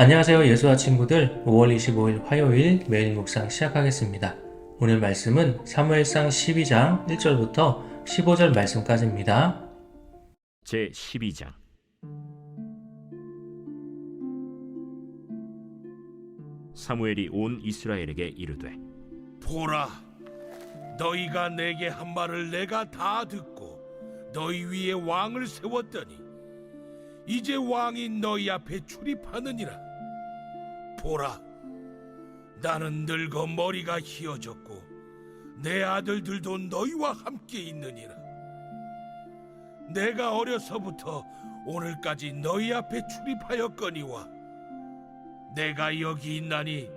안녕하세요. 예수와 친구들 5월 25일 화요일 매일 묵상 시작하겠습니다. 오늘 말씀은 사무엘상 12장 1절부터 15절 말씀까지입니다. 제 12장. 사무엘이 온 이스라엘에게 이르되 보라, 너희가 내게 한 말을 내가 다 듣고 너희 위에 왕을 세웠더니 이제 왕이 너희 앞에 출입하느니라. 보라, 나는 늙어 머리가 희어졌고 내 아들들도 너희와 함께 있느니라. 내가 어려서부터 오늘까지 너희 앞에 출입하였거니와 내가 여기 있나니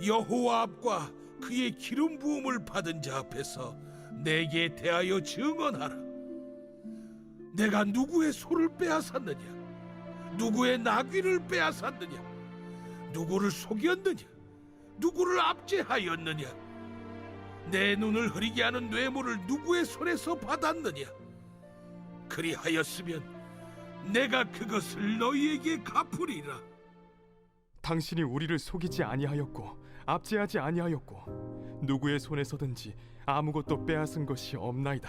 여호와 앞과 그의 기름 부음을 받은 자 앞에서 내게 대하여 증언하라. 내가 누구의 소를 빼앗았느냐? 누구의 나귀를 빼앗았느냐? 누구를 속였느냐? 누구를 압제하였느냐? 내 눈을 흐리게 하는 뇌물을 누구의 손에서 받았느냐? 그리하였으면 내가 그것을 너희에게 갚으리라. 당신이 우리를 속이지 아니하였고 압제하지 아니하였고 누구의 손에서든지 아무것도 빼앗은 것이 없나이다.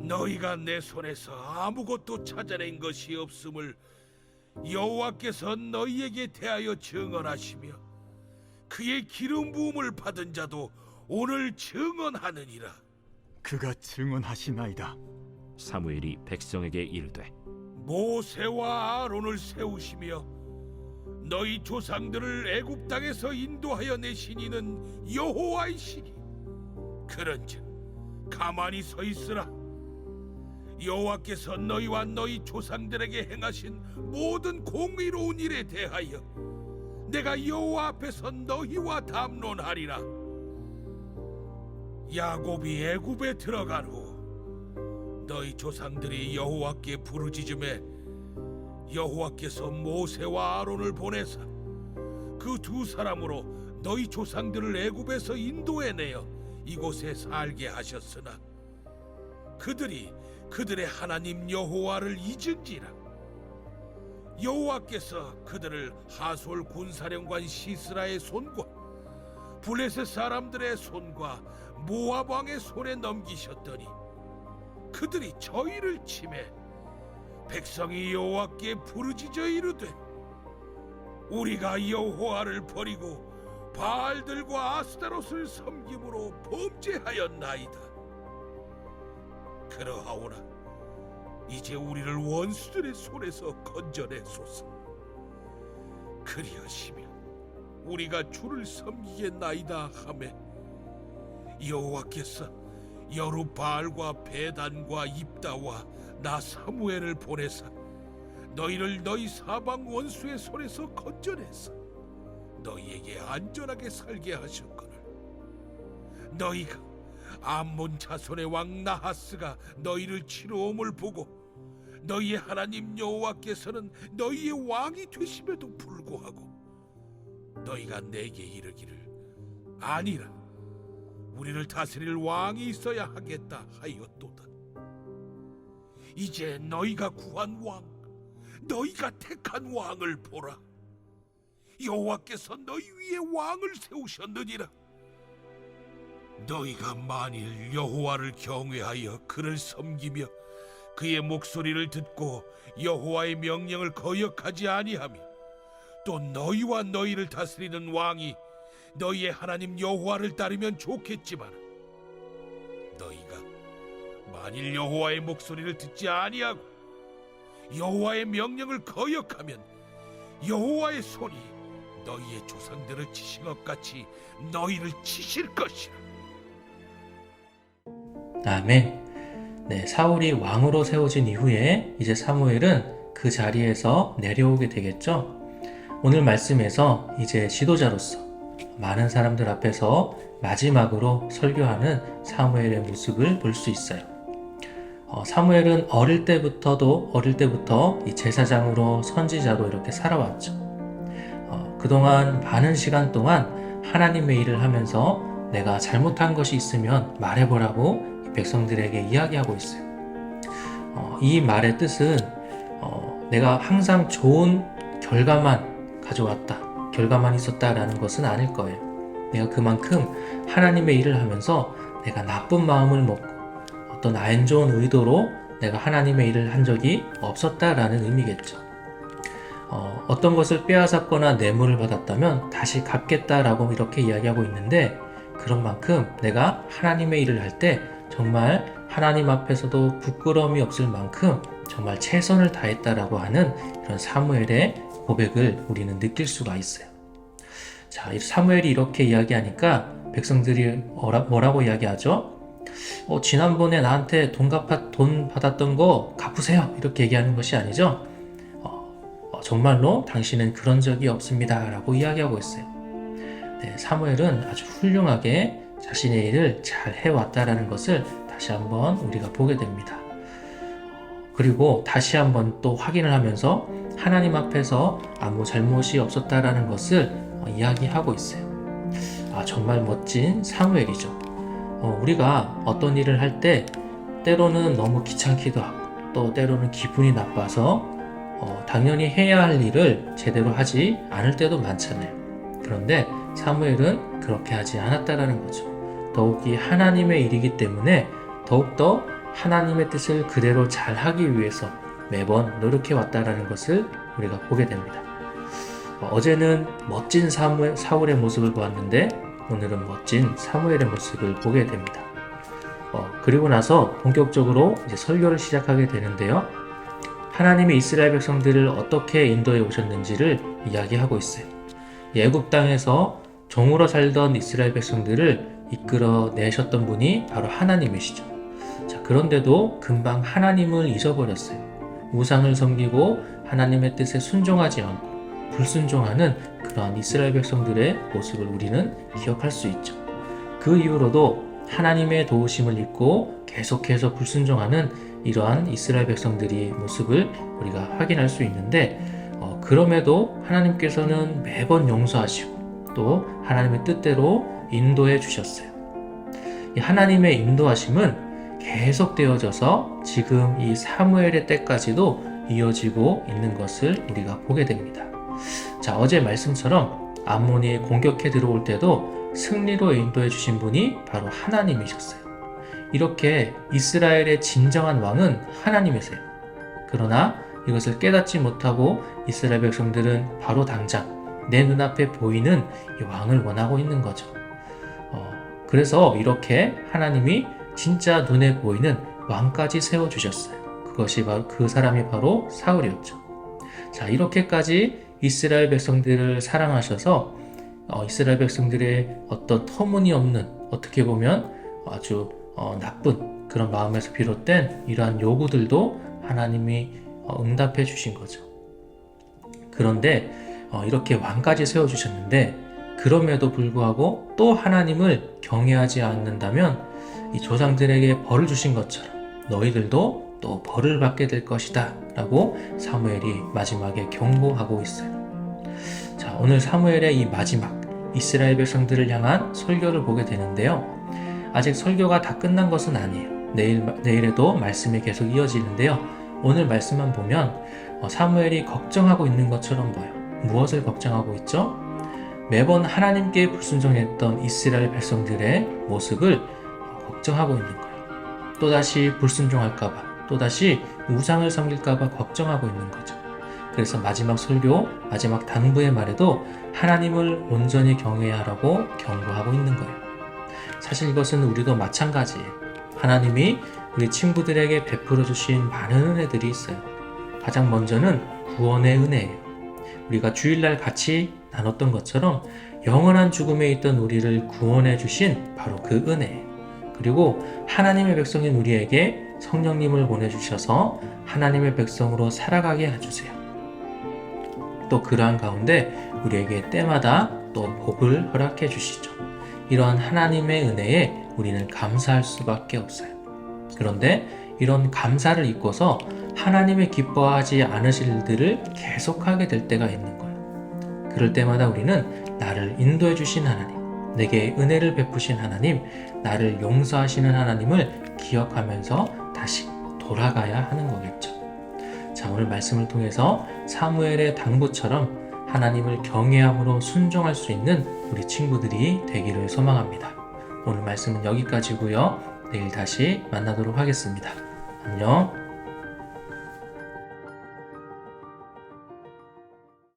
너희가 내 손에서 아무것도 찾아낸 것이 없음을 여호와께서 너희에게 대하여 증언하시며 그의 기름 부음을 받은 자도 오늘 증언하느니라. 그가 증언하시나이다. 사무엘이 백성에게 이르되 모세와 아론을 세우시며 너희 조상들을 애굽 땅에서 인도하여 내신 이는 여호와이시니 그런즉 가만히 서 있으라. 여호와께서 너희와 너희 조상들에게 행하신 모든 공의로운 일에 대하여 내가 여호와 앞에서 너희와 담론하리라. 야곱이 애굽에 들어간 후 너희 조상들이 여호와께 부르짖음에 여호와께서 모세와 아론을 보내사 그 두 사람으로 너희 조상들을 애굽에서 인도해내어 이곳에 살게 하셨으나 그들이 그들의 하나님 여호와를 잊은지라. 여호와께서 그들을 하솔 군사령관 시스라의 손과 블레셋 사람들의 손과 모압 왕의 손에 넘기셨더니 그들이 저희를 치매 백성이 여호와께 부르짖어 이르되 우리가 여호와를 버리고 바알들과 아스타롯을 섬김으로 범죄하였나이다. 그러하오나 이제 우리를 원수들의 손에서 건져내소서. 그리하시면 우리가 주를 섬기겠나이다 하매 여호와께서 여룻바알과 베단과 입다와 나 사무엘을 보내사 너희를 너희 사방 원수의 손에서 건져내사 너희에게 안전하게 살게 하셨거늘 너희가 암몬 자손의 왕 나하스가 너희를 치러옴을 보고 너희의 하나님 여호와께서는 너희의 왕이 되심에도 불구하고 너희가 내게 이르기를 아니라 우리를 다스릴 왕이 있어야 하겠다 하였도다. 이제 너희가 구한 왕, 너희가 택한 왕을 보라. 여호와께서 너희 위에 왕을 세우셨느니라. 너희가 만일 여호와를 경외하여 그를 섬기며 그의 목소리를 듣고 여호와의 명령을 거역하지 아니하며 또 너희와 너희를 다스리는 왕이 너희의 하나님 여호와를 따르면 좋겠지만 너희가 만일 여호와의 목소리를 듣지 아니하고 여호와의 명령을 거역하면 여호와의 손이 너희의 조상들을 치신 것 같이 너희를 치실 것이라. 아멘. 네, 사울이 왕으로 세워진 이후에 이제 사무엘은 그 자리에서 내려오게 되겠죠. 오늘 말씀에서 이제 지도자로서 많은 사람들 앞에서 마지막으로 설교하는 사무엘의 모습을 볼 수 있어요. 사무엘은 어릴 때부터 이 제사장으로 선지자로 이렇게 살아왔죠. 그동안 많은 시간 동안 하나님의 일을 하면서 내가 잘못한 것이 있으면 말해보라고 이 백성들에게 이야기하고 있어요. 이 말의 뜻은 내가 항상 좋은 결과만 가져왔다, 결과만 있었다라는 것은 아닐 거예요. 내가 그만큼 하나님의 일을 하면서 내가 나쁜 마음을 먹고 어떤 안 좋은 의도로 내가 하나님의 일을 한 적이 없었다라는 의미겠죠. 어떤 것을 빼앗았거나 뇌물을 받았다면 다시 갚겠다라고 이렇게 이야기하고 있는데, 그런 만큼 내가 하나님의 일을 할 때 정말 하나님 앞에서도 부끄러움이 없을 만큼 정말 최선을 다했다라고 하는 이런 사무엘의 고백을 우리는 느낄 수가 있어요. 자, 사무엘이 이렇게 이야기하니까 백성들이 뭐라고 이야기하죠? 지난번에 나한테 돈 받았던 거 갚으세요, 이렇게 얘기하는 것이 아니죠. 정말로 당신은 그런 적이 없습니다 라고 이야기하고 있어요. 네, 사무엘은 아주 훌륭하게 자신의 일을 잘 해왔다라는 것을 다시 한번 우리가 보게 됩니다. 그리고 다시 한번 또 확인을 하면서 하나님 앞에서 아무 잘못이 없었다라는 것을 이야기하고 있어요. 정말 멋진 사무엘이죠. 우리가 어떤 일을 할 때 때로는 너무 귀찮기도 하고 또 때로는 기분이 나빠서 당연히 해야 할 일을 제대로 하지 않을 때도 많잖아요. 그런데 사무엘은 그렇게 하지 않았다라는 거죠. 더욱이 하나님의 일이기 때문에 더욱더 하나님의 뜻을 그대로 잘 하기 위해서 매번 노력해 왔다라는 것을 우리가 보게 됩니다. 어제는 멋진 사울의 모습을 보았는데 오늘은 멋진 사무엘의 모습을 보게 됩니다. 그리고 나서 본격적으로 이제 설교를 시작하게 되는데요. 하나님이 이스라엘 백성들을 어떻게 인도해 오셨는지를 이야기하고 있어요. 애굽 땅에서 종으로 살던 이스라엘 백성들을 이끌어 내셨던 분이 바로 하나님이시죠. 자, 그런데도 금방 하나님을 잊어버렸어요. 우상을 섬기고 하나님의 뜻에 순종하지 않고 불순종하는 그러한 이스라엘 백성들의 모습을 우리는 기억할 수 있죠. 그 이후로도 하나님의 도우심을 잊고 계속해서 불순종하는 이러한 이스라엘 백성들의 모습을 우리가 확인할 수 있는데, 그럼에도 하나님께서는 매번 용서하시고 또 하나님의 뜻대로 인도해 주셨어요. 이 하나님의 인도하심은 계속되어져서 지금 이 사무엘의 때까지도 이어지고 있는 것을 우리가 보게 됩니다. 자, 어제 말씀처럼 암몬이 공격해 들어올 때도 승리로 인도해 주신 분이 바로 하나님이셨어요. 이렇게 이스라엘의 진정한 왕은 하나님이세요. 그러나 이것을 깨닫지 못하고 이스라엘 백성들은 바로 당장 내 눈앞에 보이는 이 왕을 원하고 있는 거죠. 그래서 이렇게 하나님이 진짜 눈에 보이는 왕까지 세워주셨어요. 그것이 바로 그 사람이 바로 사울이었죠. 자, 이렇게까지 이스라엘 백성들을 사랑하셔서 이스라엘 백성들의 어떤 터무니없는, 어떻게 보면 아주 나쁜 그런 마음에서 비롯된 이러한 요구들도 하나님이 응답해 주신 거죠. 그런데 이렇게 왕까지 세워주셨는데 그럼에도 불구하고 또 하나님을 경외하지 않는다면 이 조상들에게 벌을 주신 것처럼 너희들도 또 벌을 받게 될 것이다 라고 사무엘이 마지막에 경고하고 있어요. 자, 오늘 사무엘의 이 마지막 이스라엘 백성들을 향한 설교를 보게 되는데요. 아직 설교가 다 끝난 것은 아니에요. 내일에도 말씀이 계속 이어지는데요. 오늘 말씀만 보면 사무엘이 걱정하고 있는 것처럼 보여요. 무엇을 걱정하고 있죠? 매번 하나님께 불순종했던 이스라엘 백성들의 모습을 걱정하고 있는 거예요. 또다시 불순종할까봐, 또다시 우상을 섬길까봐 걱정하고 있는 거죠. 그래서 마지막 설교, 마지막 당부의 말에도 하나님을 온전히 경외하라고 경고하고 있는 거예요. 사실 이것은 우리도 마찬가지예요. 하나님이 우리 친구들에게 베풀어 주신 많은 은혜들이 있어요. 가장 먼저는 구원의 은혜예요. 우리가 주일날 같이 나눴던 것처럼 영원한 죽음에 있던 우리를 구원해 주신 바로 그 은혜예요. 그리고 하나님의 백성인 우리에게 성령님을 보내주셔서 하나님의 백성으로 살아가게 해주세요. 또 그러한 가운데 우리에게 때마다 또 복을 허락해 주시죠. 이러한 하나님의 은혜에 우리는 감사할 수밖에 없어요. 그런데 이런 감사를 잊고서 하나님의 기뻐하지 않으실 일들을 계속하게 될 때가 있는 거예요. 그럴 때마다 우리는 나를 인도해 주신 하나님, 내게 은혜를 베푸신 하나님, 나를 용서하시는 하나님을 기억하면서 다시 돌아가야 하는 거겠죠. 자, 오늘 말씀을 통해서 사무엘의 당부처럼 하나님을 경외함으로 순종할 수 있는 우리 친구들이 되기를 소망합니다. 오늘 말씀은 여기까지고요. 내일 다시 만나도록 하겠습니다. 안녕.